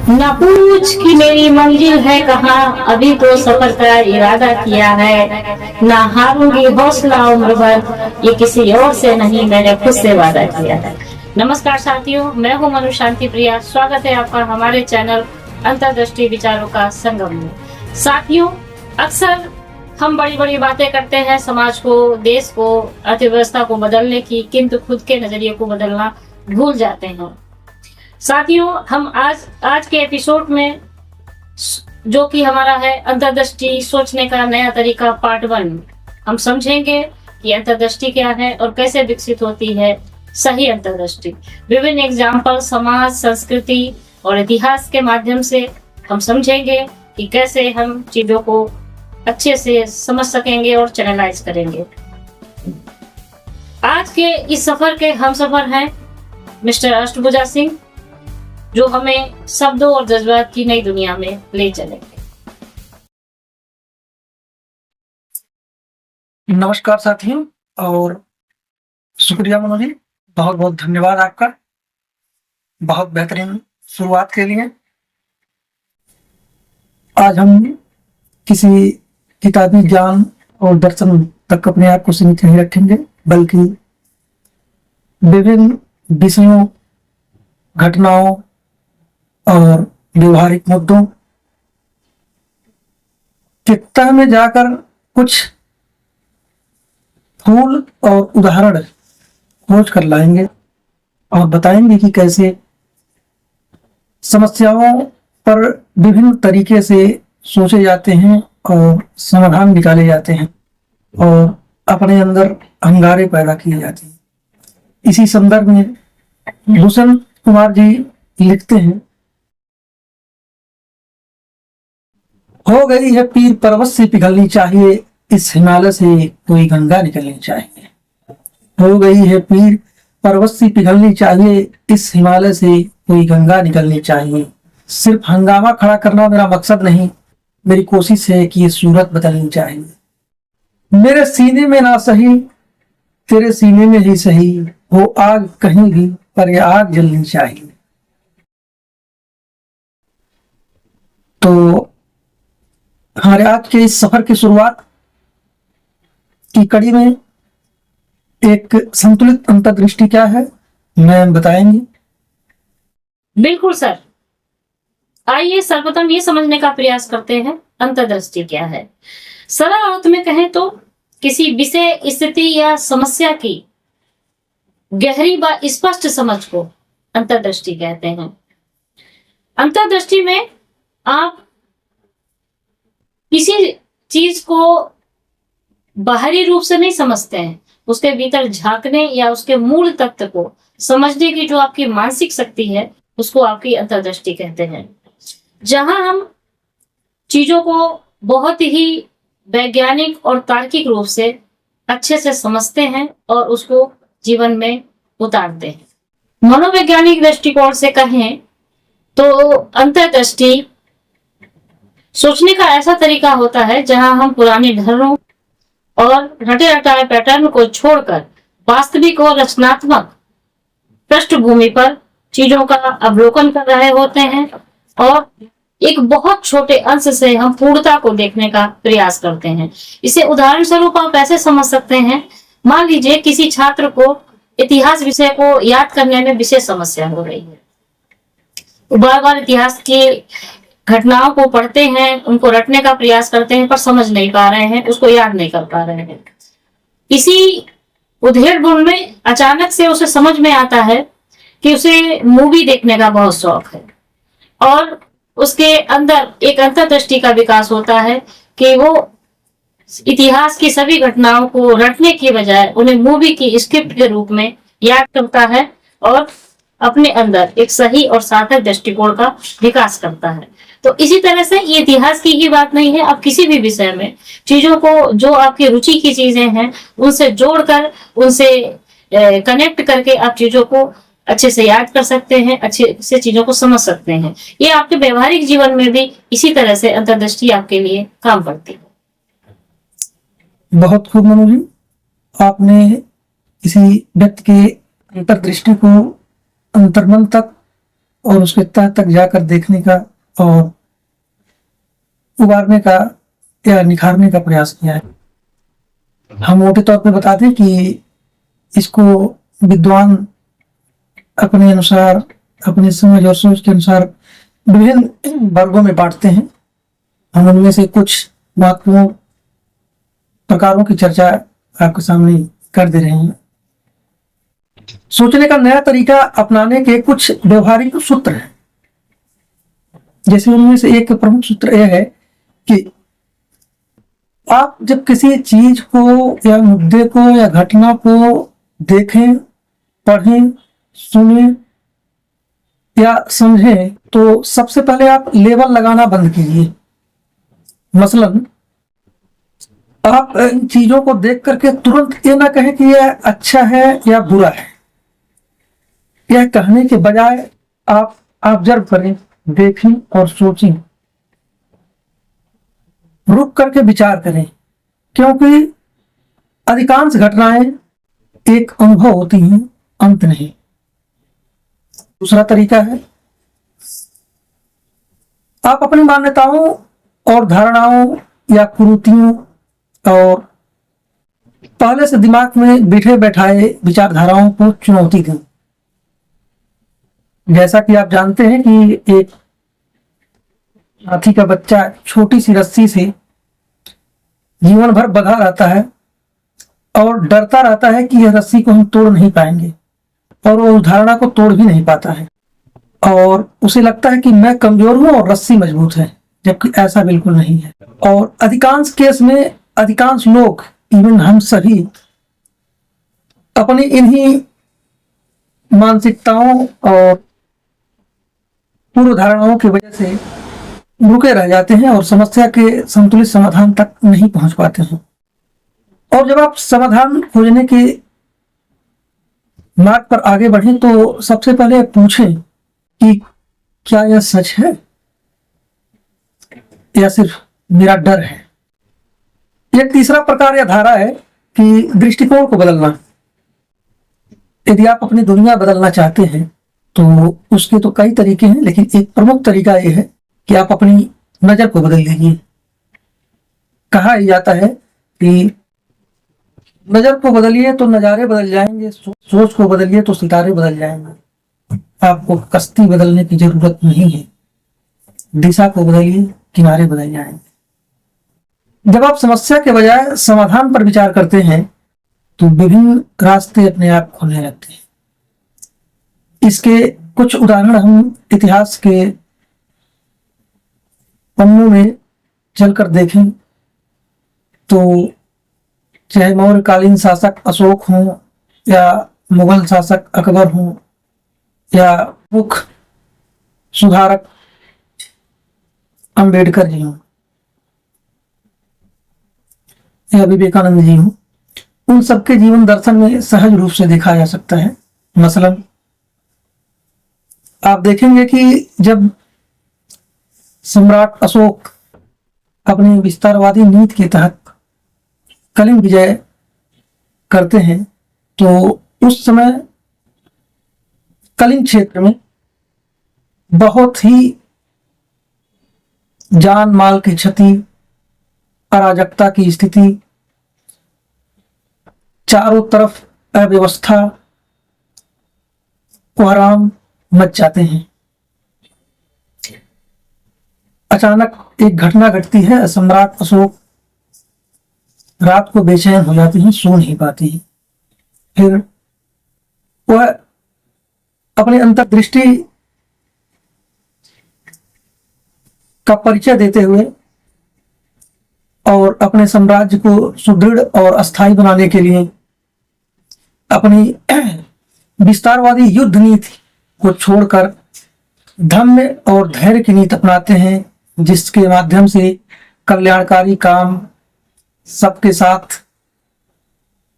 न पूछ कि मेरी मंजिल है कहाँ, अभी तो सफर का इरादा किया है। ना हारूंगी हौसला उम्र भर, ये किसी और से नहीं मैंने खुद से वादा किया है। नमस्कार साथियों, मैं हूँ मनु शांति प्रिया। स्वागत है आपका हमारे चैनल अंतर्दृष्टि विचारों का संगम में। साथियों, अक्सर हम बड़ी बड़ी बातें करते हैं समाज को, देश को, अर्थव्यवस्था को बदलने की, किंतु खुद के नजरिए को बदलना भूल जाते हैं। साथियों, हम आज के एपिसोड में, जो कि हमारा है अंतर्दृष्टि सोचने का नया तरीका पार्ट 1, हम समझेंगे कि अंतर्दृष्टि क्या है और कैसे विकसित होती है सही अंतर्दृष्टि। विभिन्न एग्जाम्पल समाज, संस्कृति और इतिहास के माध्यम से हम समझेंगे कि कैसे हम चीजों को अच्छे से समझ सकेंगे और चैनलाइज करेंगे। आज के इस सफर के हम सफर हैं मिस्टर अष्टभुजा सिंह, जो हमें शब्दों और जज्बात की नई दुनिया में ले चलेंगे। नमस्कार साथियों और शुक्रिया मनु जी, बहुत बहुत धन्यवाद आपका बहुत बेहतरीन शुरुआत के लिए। आज हम किसी किताबी ज्ञान और दर्शन तक अपने आप को सीमित नहीं रखेंगे, बल्कि विभिन्न विषयों, घटनाओं और व्यवहारिक मुद्दों के तह में जाकर कुछ फूल और उदाहरण खोज कर लाएंगे और बताएंगे कि कैसे समस्याओं पर विभिन्न तरीके से सोचे जाते हैं और समाधान निकाले जाते हैं और अपने अंदर अंगारे पैदा किए जाते हैं। इसी संदर्भ में भूषण कुमार जी लिखते हैं, हो गई है पीर पर्वत से पिघलनी चाहिए, इस हिमालय से कोई गंगा निकलनी चाहिए। हो गई है पीर पर्वत से पिघलनी चाहिए, इस हिमालय से कोई गंगा निकलनी चाहिए। सिर्फ हंगामा खड़ा करना मेरा मकसद नहीं, मेरी कोशिश है कि ये सूरत बदलनी चाहिए। मेरे सीने में ना सही, तेरे सीने में ही सही, हो आग कहीं भी पर ये आग जलनी चाहिए। तो हमारे आज के इस सफर की शुरुआत की कड़ी में एक संतुलित अंतर्दृष्टि क्या है, मैं बताएंगी। बिल्कुल सर, आइए सर्वप्रथम ये समझने का प्रयास करते हैं अंतर्दृष्टि क्या है। सरल अर्थ में कहें तो किसी विषय, स्थिति या समस्या की गहरी व स्पष्ट समझ को अंतर्दृष्टि कहते हैं। अंतर्दृष्टि में आप किसी चीज को बाहरी रूप से नहीं समझते हैं, उसके भीतर झांकने या उसके मूल तत्व को समझने की जो आपकी मानसिक शक्ति है, उसको आपकी अंतर्दृष्टि कहते हैं। जहां हम चीजों को बहुत ही वैज्ञानिक और तार्किक रूप से अच्छे से समझते हैं और उसको जीवन में उतारते हैं। मनोवैज्ञानिक दृष्टिकोण से कहें तो अंतर्दृष्टि सोचने का ऐसा तरीका होता है जहां हम पुरानी धारणाओं और रटे रटाए पैटर्न को छोड़कर वास्तविक और रचनात्मक पृष्ठभूमि पर चीजों का अवलोकन कर रहे होते हैं और एक बहुत छोटे अंश से हम पूर्णता को देखने का प्रयास करते हैं। इसे उदाहरण स्वरूप आप ऐसे समझ सकते हैं, मान लीजिए किसी छात्र को इतिहास विषय को याद करने में विशेष समस्या हो रही है। बार बार इतिहास की घटनाओं को पढ़ते हैं, उनको रटने का प्रयास करते हैं, पर समझ नहीं पा रहे हैं, उसको याद नहीं कर पा रहे हैं। इसी उधेड़ बुन में अचानक से उसे समझ में आता है कि उसे मूवी देखने का बहुत शौक है और उसके अंदर एक अंतर्दृष्टि का विकास होता है कि वो इतिहास की सभी घटनाओं को रटने की बजाय उन्हें मूवी की स्क्रिप्ट के रूप में याद करता है और अपने अंदर एक सही और सार्थक दृष्टिकोण का विकास करता है। तो इसी तरह से ये इतिहास की ही बात नहीं है, आप किसी भी विषय में चीजों को, जो आपकी रुचि की चीजें हैं, उनसे जोड़कर, उनसे कनेक्ट करके आप चीजों को अच्छे से याद कर सकते हैं, अच्छे से चीजों को समझ सकते हैं। ये आपके व्यवहारिक जीवन में भी इसी तरह से अंतर्दृष्टि आपके लिए काम करती है। बहुत खूब मनु जी, आपने किसी व्यक्ति के अंतर्दृष्टि को अंतर्मन तक और उसके तह तक जाकर देखने का और उबारने का या निखारने का प्रयास किया है। हम मोटे तौर पे बता दें कि इसको विद्वान अपने अनुसार, अपने समझ और सोच के अनुसार विभिन्न वर्गों में बांटते हैं। हम उनमें से कुछ महत्वपूर्ण प्रकारों की चर्चा आपके सामने कर दे रहे हैं। सोचने का नया तरीका अपनाने के कुछ व्यवहारिक सूत्र हैं। जैसे उनमें से एक प्रमुख सूत्र यह है कि आप जब किसी चीज को या मुद्दे को या घटना को देखें, पढ़ें, सुनें या समझें तो सबसे पहले आप लेबल लगाना बंद कीजिए। मसलन आप इन चीजों को देख करके तुरंत ये ना कहें कि यह अच्छा है या बुरा है। यह कहने के बजाय आप ऑब्जर्व करें, देखें और सोचें, रुक करके विचार करें, क्योंकि अधिकांश घटनाएं एक अनुभव होती हैं, अंत नहीं। दूसरा तरीका है, आप अपनी मान्यताओं और धारणाओं या कुरीतियों और पहले से दिमाग में बिठे बैठाए विचारधाराओं को चुनौती दें। जैसा कि आप जानते हैं कि एक हाथी का बच्चा छोटी सी रस्सी से जीवन भर बंधा रहता है और डरता रहता है कि यह रस्सी को हम तोड़ नहीं पाएंगे, और वो उस धारणा को तोड़ भी नहीं पाता है और उसे लगता है कि मैं कमजोर हूं और रस्सी मजबूत है, जबकि ऐसा बिल्कुल नहीं है। और अधिकांश केस में अधिकांश लोग, इवन हम सभी, अपनी इन्हीं मानसिकताओं और पूर्व धारणाओं की वजह से रुके रह जाते हैं और समस्या के संतुलित समाधान तक नहीं पहुंच पाते हैं। और जब आप समाधान खोजने के मार्ग पर आगे बढ़ें तो सबसे पहले पूछें कि क्या यह सच है या सिर्फ मेरा डर है। एक तीसरा प्रकार या धारा है कि दृष्टिकोण को बदलना। यदि आप अपनी दुनिया बदलना चाहते हैं तो उसके तो कई तरीके हैं, लेकिन एक प्रमुख तरीका यह है कि आप अपनी नजर को बदल लीजिए। कहा जाता है कि नजर को बदलिए तो नजारे बदल जाएंगे, सोच को बदलिए तो सितारे बदल जाएंगे। आपको कश्ती बदलने की जरूरत नहीं है, दिशा को बदलिए, किनारे बदल जाएंगे। जब आप समस्या के बजाय समाधान पर विचार करते हैं तो विभिन्न रास्ते अपने आप खुलने लगते हैं। इसके कुछ उदाहरण हम इतिहास के पन्नों में चलकर देखें तो चाहे मौर्यकालीन शासक अशोक हों या मुगल शासक अकबर हों या मुख्य सुधारक अंबेडकर जी हों या विवेकानंद जी हों, उन सबके जीवन दर्शन में सहज रूप से देखा जा सकता है। मसलन आप देखेंगे कि जब सम्राट अशोक अपनी विस्तारवादी नीति के तहत कलिंग विजय करते हैं तो उस समय कलिंग क्षेत्र में बहुत ही जान माल की क्षति, अराजकता की स्थिति, चारों तरफ अव्यवस्था, कोहराम मच जाते हैं। अचानक एक घटना घटती है, सम्राट अशोक रात को बेचैन हो जाते हैं, सो नहीं पाते हैं। फिर वह अपनी अंतर्दृष्टि का परिचय देते हुए और अपने साम्राज्य को सुदृढ़ और अस्थायी बनाने के लिए अपनी विस्तारवादी युद्ध नीति को छोड़कर धम्य और धैर्य की नीति अपनाते हैं, जिसके माध्यम से कल्याणकारी काम, सबके साथ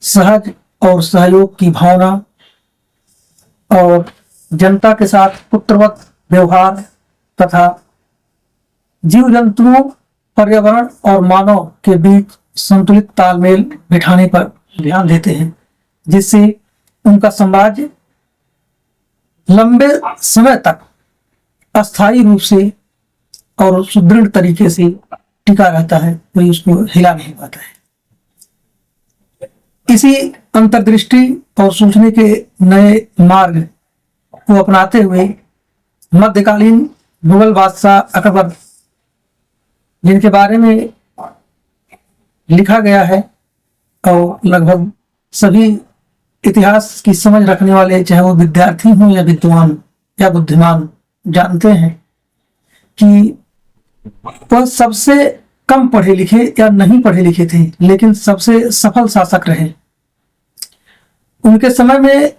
सहज और सहयोग की भावना और जनता के साथ पुत्रवत व्यवहार तथा जीव जंतुओं, पर्यावरण और मानव के बीच संतुलित तालमेल बिठाने पर ध्यान देते हैं, जिससे उनका साम्राज्य लंबे समय तक अस्थायी रूप से और सुदृढ़ तरीके से टिका रहता है, कोई उसको हिला नहीं पाता है। इसी अंतर्दृष्टि और सोचने के नए मार्ग को अपनाते हुए मध्यकालीन मुगल बादशाह अकबर, जिनके बारे में लिखा गया है और लगभग सभी इतिहास की समझ रखने वाले, चाहे वो विद्यार्थी हों या विद्वान या बुद्धिमान, जानते हैं कि वह सबसे कम पढ़े लिखे या नहीं पढ़े लिखे थे, लेकिन सबसे सफल शासक रहे। उनके समय में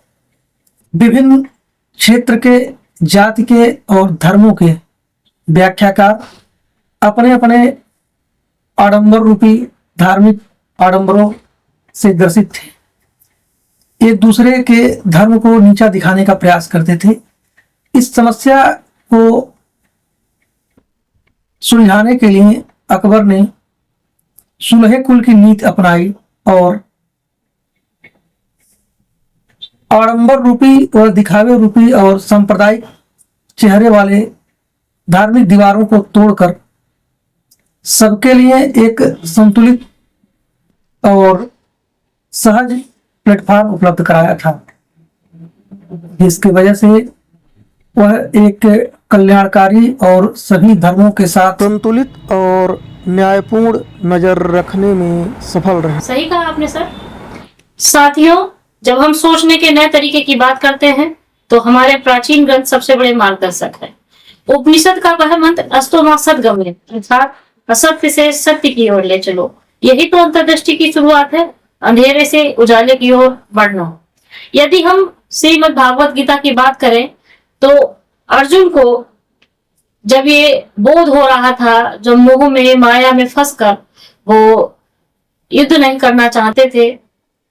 विभिन्न क्षेत्र के, जाति के और धर्मों के व्याख्याकार अपने अपने आडंबर रूपी धार्मिक आडंबरों से ग्रसित थे, एक दूसरे के धर्म को नीचा दिखाने का प्रयास करते थे। इस समस्या को सुलझाने के लिए अकबर ने सुलह कुल की नीति अपनाई और आडंबर रूपी और दिखावे रूपी और सांप्रदायिक चेहरे वाले धार्मिक दीवारों को तोड़कर सबके लिए एक संतुलित और सहज प्लेटफॉर्म उपलब्ध कराया था, जिसकी वजह से वह एक कल्याणकारी और सभी धर्मों के साथ संतुलित और न्यायपूर्ण नजर रखने में सफल रहे। सही कहा आपने सर। साथियों, जब हम सोचने के नए तरीके की बात करते हैं तो हमारे प्राचीन ग्रंथ सबसे बड़े मार्गदर्शक है। उपनिषद का वह मंत्र अस्तो मा सद्गमय, अर्थात असत्य से सत्य की ओर ले चलो, यही तो अंतर्दृष्टि की शुरुआत है, अंधेरे से उजाले की ओर बढ़ना। यदि हम श्रीमद् भागवत गीता की बात करें तो अर्जुन को जब ये बोध हो रहा था, जब मोह में माया में फंसकर वो युद्ध नहीं करना चाहते थे,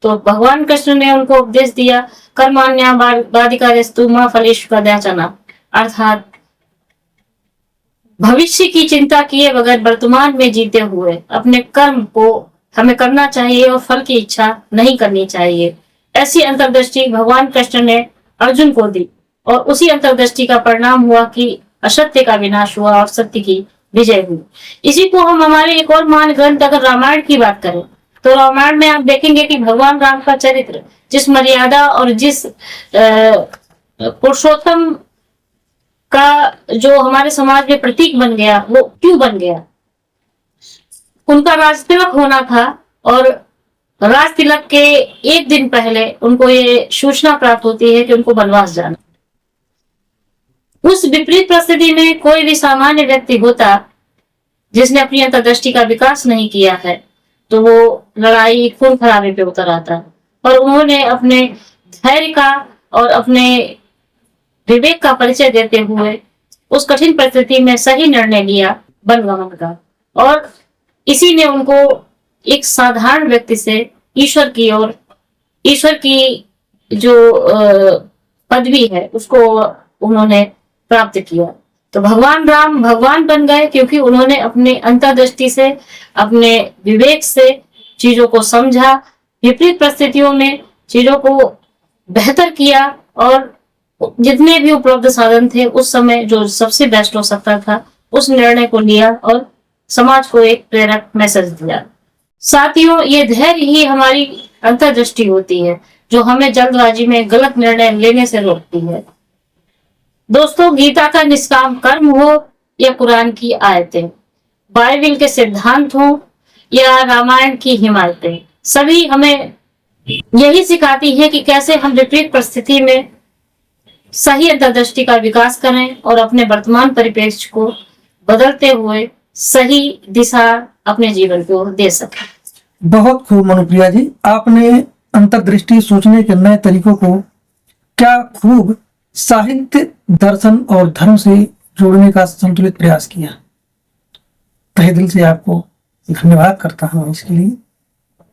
तो भगवान कृष्ण ने उनको उपदेश दिया, कर्माण्यवाधिकारस्तु मा फलेषु कदाचन, अर्थात भविष्य की चिंता किए बगैर वर्तमान में जीते हुए अपने कर्म को हमें करना चाहिए और फल की इच्छा नहीं करनी चाहिए। ऐसी अंतर्दृष्टि भगवान कृष्ण ने अर्जुन को दी और उसी अंतर्दृष्टि का परिणाम हुआ कि असत्य का विनाश हुआ और सत्य की विजय हुई। इसी को हम हमारे एक और महान ग्रंथ अगर रामायण की बात करें तो रामायण में आप देखेंगे कि भगवान राम का चरित्र जिस मर्यादा और जिस पुरुषोत्तम का जो हमारे समाज में प्रतीक बन गया, वो क्यों बन गया? उनका राज तिलक होना था और राज तिलक के एक दिन पहले उनको ये सूचना प्राप्त होती है कि उनको वनवास जाना। उस विपरीत परिस्थिति में कोई भी सामान्य व्यक्ति होता जिसने अपनी अंतर्दृष्टि का विकास नहीं किया है तो वो लड़ाई खून खराबे पे उतर आता है। और उन्होंने अपने धैर्य का और अपने विवेक का परिचय देते हुए उस कठिन परिस्थिति में सही निर्णय लिया वनगमन का, और इसी ने उनको एक साधारण व्यक्ति से ईश्वर की ओर, ईश्वर की जो पदवी है उसको उन्होंने प्राप्त किया। तो भगवान राम भगवान बन गए क्योंकि उन्होंने अपने अंतर्दृष्टि से, अपने विवेक से चीजों को समझा, विपरीत परिस्थितियों में चीजों को बेहतर किया और जितने भी उपलब्ध साधन थे उस समय जो सबसे बेस्ट हो सकता था उस निर्णय को लिया और समाज को एक प्रेरक मैसेज दिया। साथियों, ये धैर्य ही हमारी अंतर्दृष्टि होती है जो हमें जल्दबाजी में गलत निर्णय लेने से रोकती है। दोस्तों, गीता का निष्काम कर्म हो या कुरान की आयतें, बाइबल के सिद्धांत हो या रामायण की हिमायतें, सभी हमें यही सिखाती है कि कैसे हम विपरीत परिस्थिति में सही अंतर्दृष्टि का विकास करें और अपने वर्तमान परिप्रेक्ष्य को बदलते हुए सही दिशा अपने जीवन को दे सकें। बहुत खूब मनुप्रिया जी, आपने अंतर्दृष्टि, सोचने के नए तरीकों को क्या खूब साहित्य, दर्शन और धर्म से जोड़ने का संतुलित प्रयास किया। तहे दिल से आपको धन्यवाद करता हूं इसके लिए।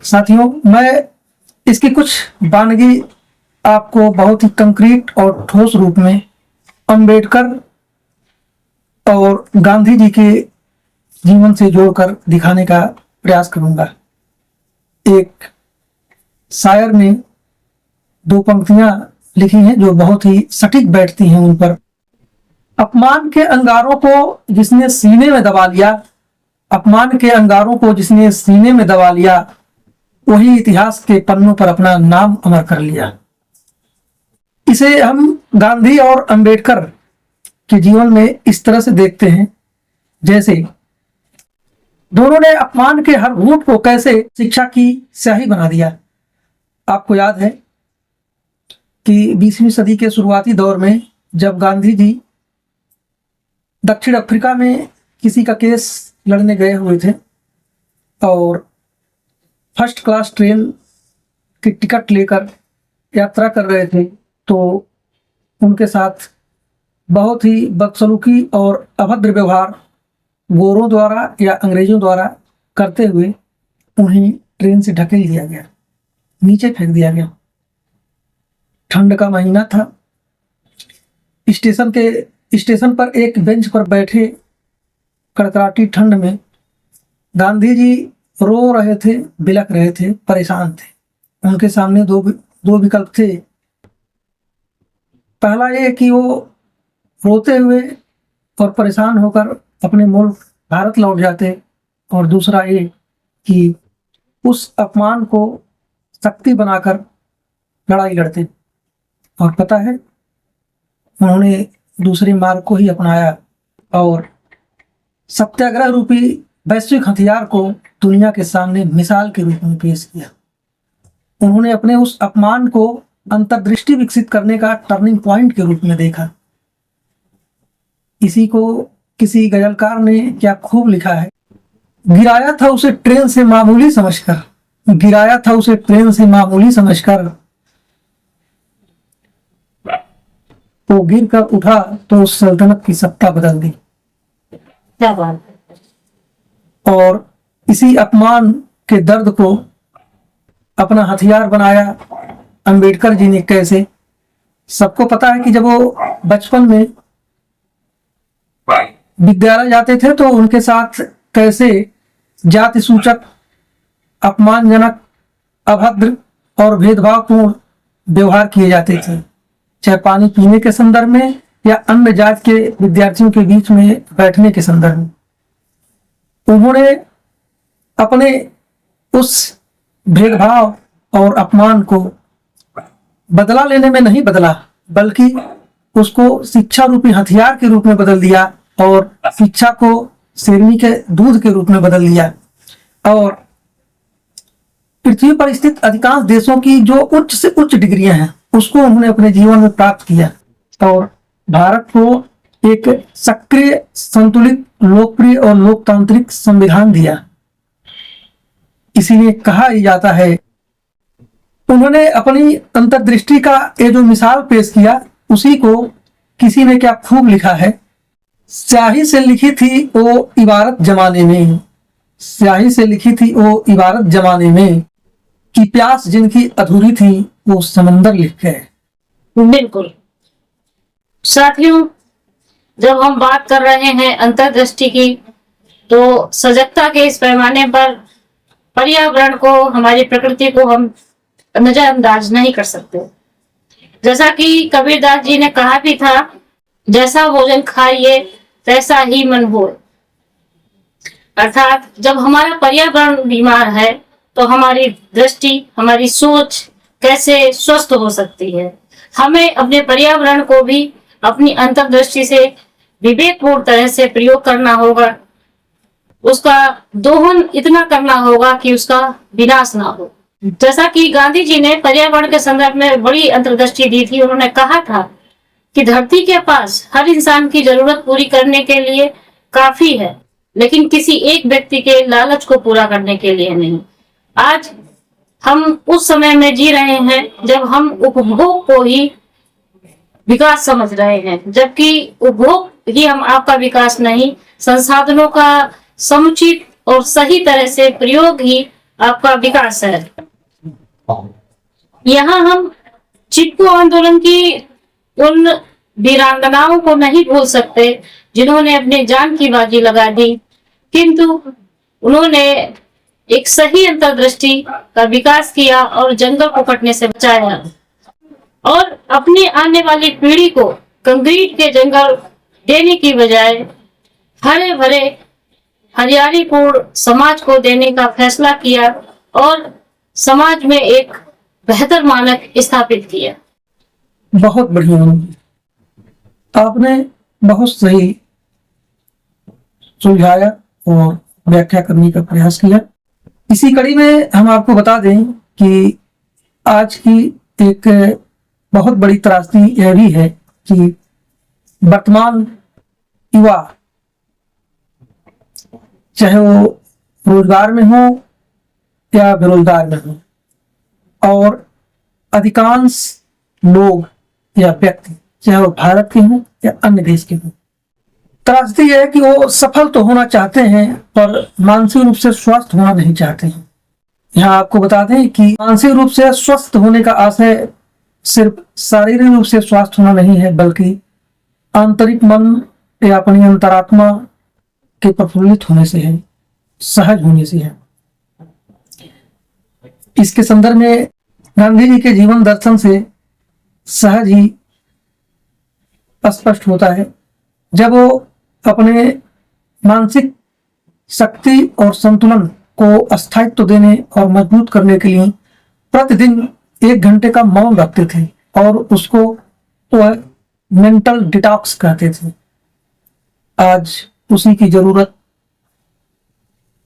साथियों, मैं इसकी कुछ वानगी आपको बहुत ही कंक्रीट और ठोस रूप में अंबेडकर और गांधी जी के जीवन से जोड़कर दिखाने का प्रयास करूंगा। एक शायर ने दो पंक्तियां लिखी हैं जो बहुत ही सटीक बैठती हैं उन पर। अपमान के अंगारों को जिसने सीने में दबा लिया, अपमान के अंगारों को जिसने सीने में दबा लिया, वही इतिहास के पन्नों पर अपना नाम अमर कर लिया। इसे हम गांधी और अंबेडकर के जीवन में इस तरह से देखते हैं, जैसे दोनों ने अपमान के हर रूप को कैसे शिक्षा की स्याही बना दिया। आपको याद है कि 20वीं सदी के शुरुआती दौर में जब गांधी जी दक्षिण अफ्रीका में किसी का केस लड़ने गए हुए थे और फर्स्ट क्लास ट्रेन की टिकट लेकर यात्रा कर रहे थे, तो उनके साथ बहुत ही बदसलूकी और अभद्र व्यवहार गोरों द्वारा या अंग्रेजों द्वारा करते हुए उन्हें ट्रेन से ढकेल दिया गया, नीचे फेंक दिया गया। ठंड का महीना था। स्टेशन पर एक बेंच पर बैठे कड़कड़ाटी ठंड में गांधी जी रो रहे थे, बिलख रहे थे, परेशान थे। उनके सामने दो विकल्प थे। पहला ये कि वो रोते हुए और परेशान होकर अपने मुल्क भारत लौट जाते, और दूसरा ये कि उस अपमान को शक्ति बनाकर लड़ाई लड़ते। और पता है, उन्होंने दूसरे मार्ग को ही अपनाया और सत्याग्रह रूपी वैश्विक हथियार को दुनिया के सामने मिसाल के रूप में पेश किया। उन्होंने अपने उस अपमान को अंतर्दृष्टि विकसित करने का टर्निंग पॉइंट के रूप में देखा। इसी को किसी गजलकार ने क्या खूब लिखा है, गिराया था उसे ट्रेन से मामूली समझकर, गिराया था उसे ट्रेन से मामूली समझकर, वो गिर कर उठा तो उस सल्तनत की सत्ता बदल दी। क्या बात है। और इसी अपमान के दर्द को अपना हथियार बनाया अंबेडकर जी ने। कैसे? सबको पता है कि जब वो बचपन में विद्यालय जाते थे तो उनके साथ कैसे जाति सूचक, अपमानजनक, अभद्र और भेदभावपूर्ण व्यवहार किए जाते थे, चाहे पानी पीने के संदर्भ में या अन्य जात के विद्यार्थियों के बीच में बैठने के संदर्भ में। उन्होंने अपने उस भेदभाव और अपमान को बदला लेने में नहीं बदला, बल्कि उसको शिक्षा रूपी हथियार के रूप में बदल दिया और शिक्षा को शेरनी के दूध के रूप में बदल दिया। और पृथ्वी पर स्थित अधिकांश देशों की जो उच्च से उच्च डिग्रियां हैं उसको उन्होंने अपने जीवन में प्राप्त किया और भारत को एक सक्रिय, संतुलित, लोकप्रिय और लोकतांत्रिक संविधान दिया। इसीलिए कहा ही जाता है, उन्होंने अपनी अंतर्दृष्टि का ये जो मिसाल पेश किया, उसी को किसी ने क्या खूब लिखा है, स्याही से लिखी थी वो इबारत जमाने में, स्याही से लिखी थी वो इबारत जमाने में, कि प्यास जिनकी अधूरी थी वो समंदर लिख गए। बिल्कुल साथियों, जब हम बात कर रहे हैं अंतर्दृष्टि की, तो सजगता के इस पैमाने पर पर्यावरण को, हमारी प्रकृति को हम नजरअंदाज नहीं कर सकते। जैसा कि कबीरदास जी ने कहा भी था, जैसा भोजन खाइए तैसा ही मन हो। अर्थात जब हमारा पर्यावरण बीमार है तो हमारी दृष्टि, हमारी सोच कैसे स्वस्थ हो सकती है। हमें अपने पर्यावरण को भी अपनी अंतर्दृष्टि से विवेकपूर्ण तरह से प्रयोग करना होगा, उसका दोहन इतना करना होगा कि उसका विनाश ना हो। जैसा कि गांधी जी ने पर्यावरण के संदर्भ में बड़ी अंतर्दृष्टि दी थी। उन्होंने कहा था कि धरती के पास हर इंसान की जरूरत पूरी करने के लिए काफी है, लेकिन किसी एक व्यक्ति के लालच को पूरा करने के लिए नहीं। आज हम उस समय में जी रहे हैं जब हम उपभोग को ही विकास समझ रहे हैं, जबकि उपभोग ही हम आपका विकास नहीं, संसाधनों का समुचित और सही तरह से प्रयोग ही आपका विकास है। यहाँ हम चिपको आंदोलन की उन वीरांगनाओं को नहीं भूल सकते जिन्होंने अपनी जान की बाजी लगा दी, किंतु उन्होंने एक सही अंतर्दृष्टि का विकास किया और जंगल को कटने से बचाया और अपनी आने वाली पीढ़ी को कंक्रीट के जंगल देने की बजाय हरे भरे हरियालीपूर्ण समाज को देने का फैसला किया और समाज में एक बेहतर मानक स्थापित किया। बहुत बढ़िया जी। आपने बहुत सही सुलझाया और व्याख्या करने का प्रयास किया। इसी कड़ी में हम आपको बता दें कि आज की एक बहुत बड़ी त्रासदी यह भी है कि वर्तमान युवा, चाहे वो रोजगार में हो या बेरोजगार में हो, और अधिकांश लोग या व्यक्ति, चाहे वो भारत के हों या अन्य देश के हों, त्रासदी है कि वो सफल तो होना चाहते हैं पर मानसिक रूप से स्वस्थ होना नहीं चाहते हैं। यहाँ आपको बता दें कि मानसिक रूप से स्वस्थ होने का आशय सिर्फ शारीरिक रूप से स्वस्थ होना नहीं है, बल्कि आंतरिक मन या अपनी अंतरात्मा के प्रफुल्लित होने से है, सहज होने से है। इसके संदर्भ में गांधी जी के जीवन दर्शन से सहज ही स्पष्ट होता है। जब वो अपने मानसिक शक्ति और संतुलन को स्थायित्व देने और मजबूत करने के लिए प्रतिदिन 1 घंटे का मौन रखते थे और उसको वह मेंटल डिटॉक्स कहते थे। आज उसी की जरूरत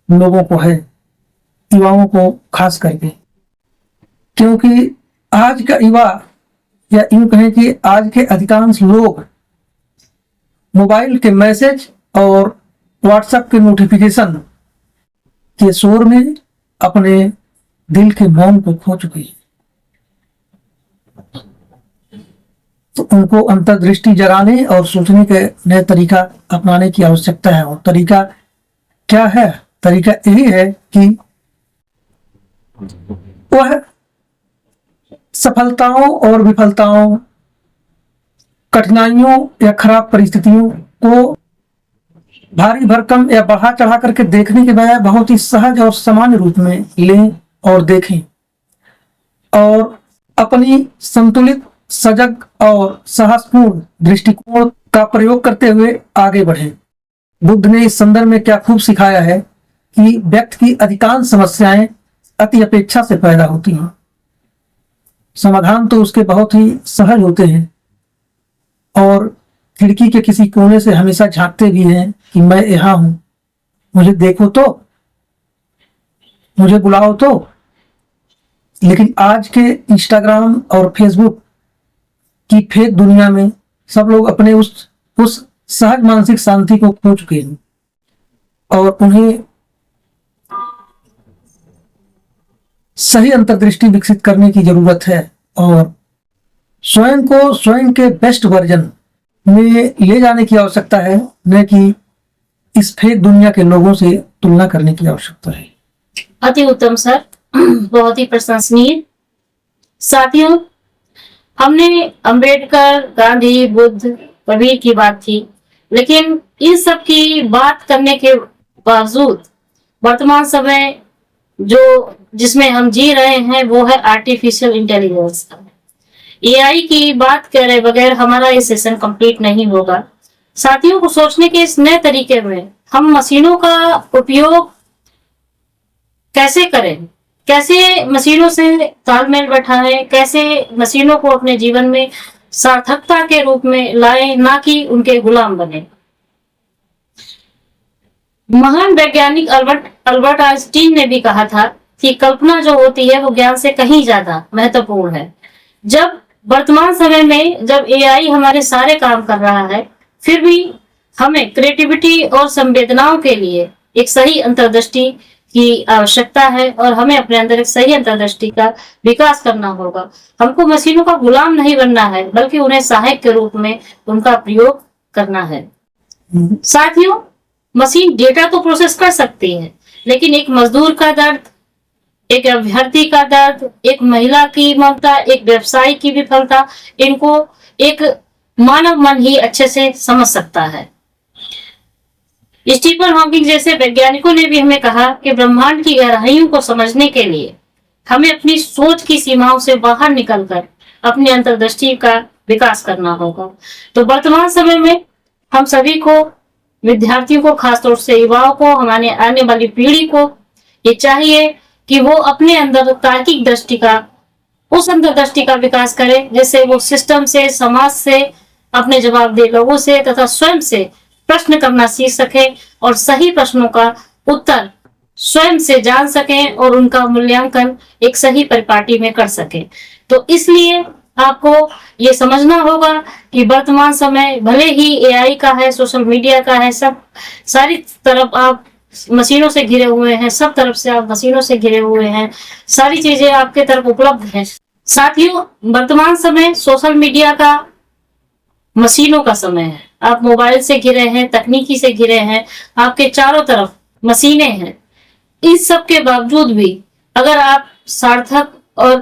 लोगों को है, युवाओं को खास करके, क्योंकि आज का युवा, या यूं कहें कि आज के अधिकांश लोग मोबाइल के मैसेज और व्हाट्सएप के नोटिफिकेशन के शोर में अपने दिल के मौन को खो चुके हैं। तो उनको अंतर्दृष्टि जगाने और सोचने के नए तरीका अपनाने की आवश्यकता है। और तरीका क्या है? तरीका यही है कि वह सफलताओं और विफलताओं, कठिनाइयों या खराब परिस्थितियों को भारी भरकम या बढ़ा चढ़ा करके देखने के बजाय बहुत ही सहज और सामान्य रूप में लें और देखें, और अपनी संतुलित, सजग और साहसपूर्ण दृष्टिकोण का प्रयोग करते हुए आगे बढ़ें। बुद्ध ने इस संदर्भ में क्या खूब सिखाया है कि व्यक्ति की अधिकांश समस्याएं अति अपेक्षा से पैदा होती हैं, समाधान तो उसके बहुत ही सहज होते हैं, और खिड़की के किसी कोने से हमेशा झांकते भी हैं कि मैं यहां हूं, मुझे देखो तो, मुझे बुलाओ तो। लेकिन आज के इंस्टाग्राम और फेसबुक की फेक दुनिया में सब लोग अपने उस सहज मानसिक शांति को खो चुके हैं, और उन्हें सही अंतर्दृष्टि विकसित करने की जरूरत है और स्वयं को स्वयं के बेस्ट वर्जन में ले जाने की आवश्यकता है, न कि इस फेक दुनिया के लोगों से तुलना करने की आवश्यकता है। अति उत्तम सर, बहुत ही प्रशंसनीय। साथियों, हमने अंबेडकर, गांधी, बुद्ध, कबीर की बात की, लेकिन इन सब की बात करने के बावजूद वर्तमान समय जो जिसमें हम जी रहे हैं वो है आर्टिफिशियल इंटेलिजेंस। एआई की बात करे बगैर हमारा ये सेशन कंप्लीट नहीं होगा। साथियों को सोचने के इस नए तरीके में हम मशीनों का उपयोग कैसे करें, कैसे मशीनों से तालमेल बैठाएं, कैसे मशीनों को अपने जीवन में सार्थकता के रूप में लाएं, ना कि उनके गुलाम बने। महान वैज्ञानिक अल्बर्ट आइंस्टीन ने भी कहा था कि कल्पना जो होती है वो ज्ञान से कहीं ज्यादा महत्वपूर्ण है। जब वर्तमान समय में जब एआई हमारे सारे काम कर रहा है, फिर भी हमें क्रिएटिविटी और संवेदनाओं के लिए एक सही अंतर्दृष्टि की आवश्यकता है, और हमें अपने अंदर एक सही अंतर्दृष्टि का विकास करना होगा। हमको मशीनों का गुलाम नहीं बनना है, बल्कि उन्हें सहायक के रूप में उनका प्रयोग करना है। साथियों, मशीन डेटा तो प्रोसेस कर सकती है, लेकिन एक मजदूर का दर्द, एक अभ्यर्थी का दर्द, एक महिला की ममता, एक व्यवसायी की विफलता, इनको एक मानव मन ही अच्छे से समझ सकता है। स्टीफन हॉकिंग जैसे वैज्ञानिकों ने भी हमें कहा कि ब्रह्मांड की गहराइयों को समझने के लिए हमें अपनी सोच की सीमाओं से बाहर निकलकर अपनी अंतर्दृष्टि का विकास करना होगा। तो वर्तमान समय में हम सभी को, विद्यार्थियों को, खासतौर से युवाओं को, हमारे आने वाली पीढ़ी को ये चाहिए कि वो अपने अंदर तार्किक दृष्टि का, उस अंतर्दृष्टि का विकास करे, जिससे वो सिस्टम से, समाज से अपने जवाब दे लोगों से तथा स्वयं से प्रश्न करना सीख सके और सही प्रश्नों का उत्तर स्वयं से जान सकें और उनका मूल्यांकन एक सही परिपाटी में कर सकें। तो इसलिए आपको ये समझना होगा कि वर्तमान समय भले ही एआई का है, सोशल मीडिया का है, सब सारी तरफ आप मशीनों से घिरे हुए हैं, सब तरफ से आप मशीनों से घिरे हुए हैं, सारी चीजें आपके तरफ उपलब्ध हैं। साथियों, वर्तमान समय सोशल मीडिया का, मशीनों का समय है। आप मोबाइल से घिरे हैं, तकनीकी से घिरे हैं, आपके चारों तरफ मशीनें हैं। इस सब के बावजूद भी अगर आप सार्थक और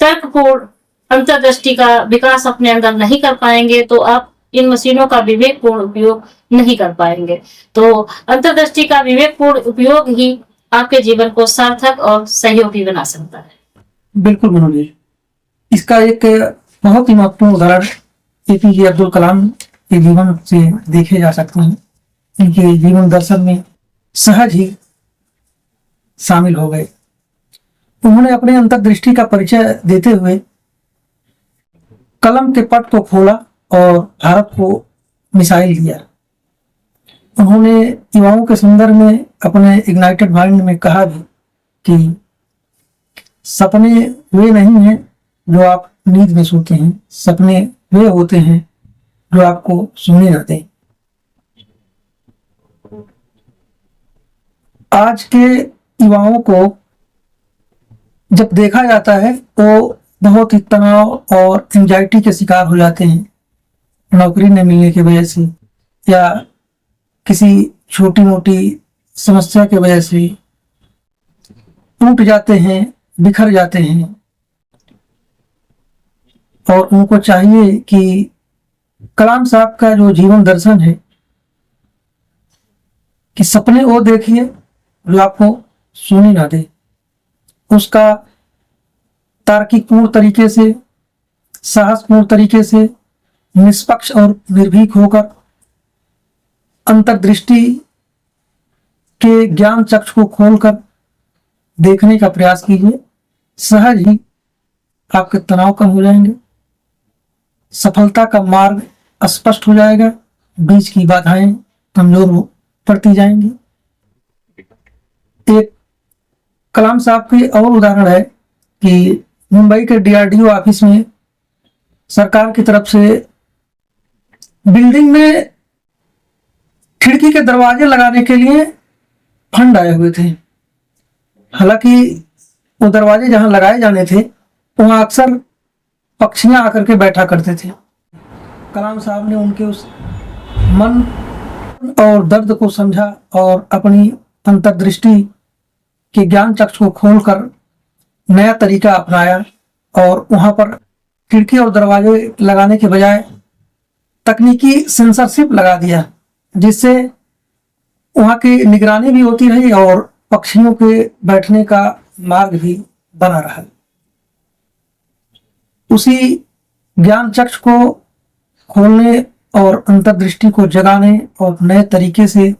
तर्कपूर्ण अंतर्दृष्टि का विकास अपने अंदर नहीं कर पाएंगे तो आप इन मशीनों का विवेकपूर्ण उपयोग नहीं कर पाएंगे। तो अंतर्दृष्टि का विवेकपूर्ण उपयोग ही आपके जीवन को सार्थक और सहयोगी बना सकता है। बिल्कुल मनोज जी, इसका एक बहुत ही महत्वपूर्ण उदाहरण एपीजे अब्दुल कलाम के जीवन से देखे जा सकते हैं। इनके जीवन दर्शन में सहज ही शामिल हो गए। उन्होंने अपने अंतर्दृष्टि का परिचय देते हुए कलम के पट को खोला और भारत को मिसाइल दिया। उन्होंने युवाओं के संदर्भ में अपने इग्नाइटेड माइंड में कहा भी कि सपने वे नहीं हैं जो आप नींद में सोते हैं, सपने वे होते हैं जो आपको सोने ना दें। आज के युवाओं को जब देखा जाता है वो बहुत ही तनाव और एंजाइटी के शिकार हो जाते हैं। नौकरी न मिलने की वजह से या किसी छोटी मोटी समस्या की वजह से टूट जाते हैं, बिखर जाते हैं। और उनको चाहिए कि कलाम साहब का जो जीवन दर्शन है कि सपने वो देखिए जो आपको सोने ना दे, उसका तार्किकपूर्ण तरीके से, साहसपूर्ण तरीके से, निष्पक्ष और निर्भीक होकर अंतर्दृष्टि के ज्ञान चक्ष को खोलकर देखने का प्रयास कीजिए। सहज ही आपके तनाव कम हो जाएंगे, सफलता का मार्ग स्पष्ट हो जाएगा, बीच की बाधाएं कमजोर पड़ती जाएंगी। एक कलाम साहब के और उदाहरण है कि मुंबई के डीआरडीओ ऑफिस में सरकार की तरफ से बिल्डिंग में खिड़की के दरवाजे लगाने के लिए फंड आए हुए थे। हालांकि वो दरवाजे जहां लगाए जाने थे वहां अक्सर पक्षियां आकर के बैठा करते थे। कलाम साहब ने उनके उस मन और दर्द को समझा और अपनी अंतर्दृष्टि के ज्ञान चक्ष को खोलकर नया तरीका अपनाया और वहां पर खिड़की और दरवाजे लगाने के बजाय तकनीकी सेंसरशिप लगा दिया, जिससे वहां की निगरानी भी होती रही और पक्षियों के बैठने का मार्ग भी बना रहा। उसी ज्ञान चक्ष को खोलने और अंतर्दृष्टि को जगाने और नए तरीके से,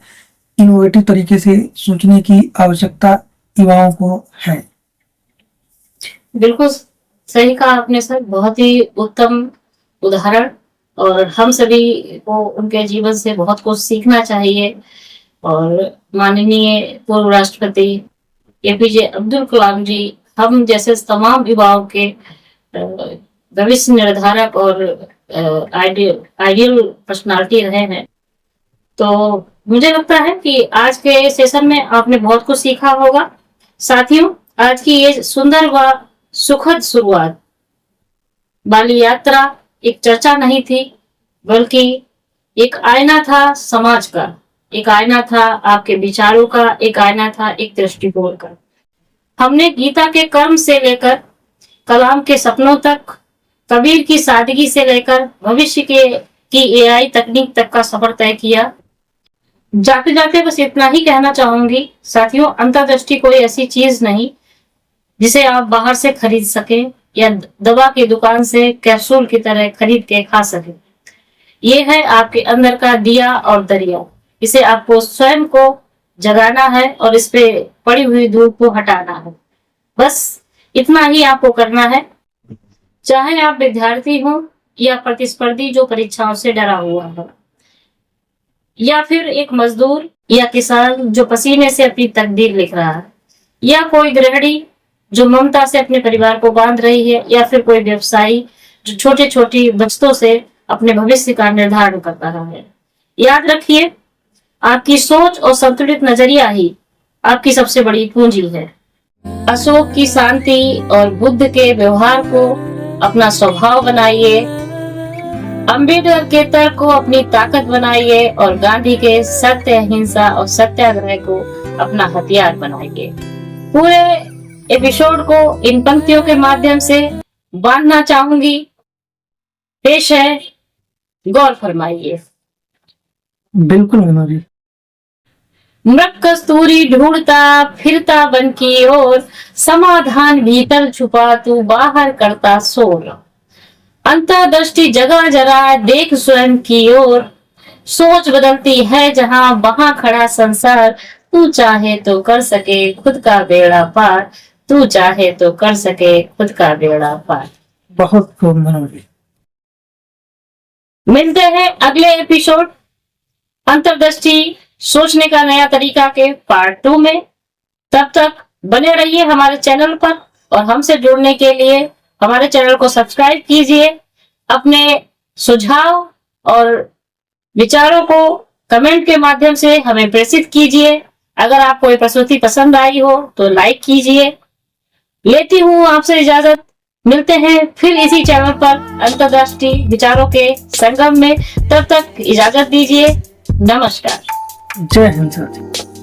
इनोवेटिव तरीके से सोचने की आवश्यकता युवाओं को है। बिल्कुल सही कहा आपने सर, बहुत ही उत्तम उदाहरण, और हम सभी को उनके जीवन से बहुत कुछ सीखना चाहिए। और माननीय पूर्व राष्ट्रपति एपीजे अब्दुल कलाम जी हम जैसे तमाम युवाओं के भविष्य निर्धारक और आइडियल पर्सनालिटी रहे हैं। तो मुझे लगता है कि आज के सेशन में आपने बहुत कुछ सीखा होगा। साथियों, आज की ये सुंदर व सुखद शुरुआत वाली यात्रा एक चर्चा नहीं थी, बल्कि एक आईना था समाज का, एक आईना था आपके विचारों का, एक आईना था एक दृष्टिकोण का। हमने गीता के कर्म से लेकर कलाम के सपनों तक, कबीर की सादगी से लेकर भविष्य की एआई तकनीक तक का सफर तय किया। जाते जाते बस इतना ही कहना चाहूंगी साथियों, अंतर्दृष्टि कोई ऐसी चीज नहीं जिसे आप बाहर से खरीद सके या दवा की दुकान से कैप्सूल की तरह खरीद के खा सके। ये है आपके अंदर का दिया और दरिया। इसे आपको स्वयं को जगाना है और इस पे पड़ी हुई धूप को हटाना है। बस इतना ही आपको करना है। चाहे आप विद्यार्थी हो या प्रतिस्पर्धी जो परीक्षाओं से डरा हुआ है, या फिर एक मजदूर या किसान जो पसीने से अपनी तकदीर लिख रहा है, या कोई गृहिणी जो ममता से अपने परिवार को बांध रही है, या फिर कोई व्यवसायी जो छोटे छोटी बचतों से अपने भविष्य का निर्धारण कर रहा है। याद रखिए, आपकी सोच और संतुलित नजरिया ही आपकी सबसे बड़ी पूंजी है। अशोक की शांति और बुद्ध के व्यवहार को अपना स्वभाव बनाइए, अंबेडकर के तर्क को अपनी ताकत बनाइए और गांधी के सत्य, अहिंसा और सत्याग्रह को अपना हथियार बनाइए। पूरे एपिसोड को इन पंक्तियों के माध्यम से बांधना चाहूंगी। पेश है, गौर फरमाइए। बिल्कुल मनु जी। मृग कस्तूरी ढूंढता फिरता वन की ओर, समाधान भीतर छुपा तू बाहर करता शोर। अंतर्दृष्टि जगह जरा देख स्वयं की ओर, सोच बदलती है जहां वहां खड़ा संसार। तू चाहे तो कर सके खुद का बेड़ा पार, तू चाहे तो कर सके खुद का बेड़ा पार। बहुत खूब मनु जी। मिलते हैं अगले एपिसोड अंतर्दृष्टि सोचने का नया तरीका के पार्ट 2 में। तब तक बने रहिए हमारे चैनल पर और हमसे जुड़ने के लिए हमारे चैनल को सब्सक्राइब कीजिए। अपने सुझाव और विचारों को कमेंट के माध्यम से हमें प्रेषित कीजिए। अगर आपको ये प्रस्तुति पसंद आई हो तो लाइक कीजिए। लेती हूँ आपसे इजाजत। मिलते हैं फिर इसी चैनल पर अंतर्दृष्टि विचारों के संगम में। तब तक इजाजत दीजिए। नमस्कार। जय हिंद सर।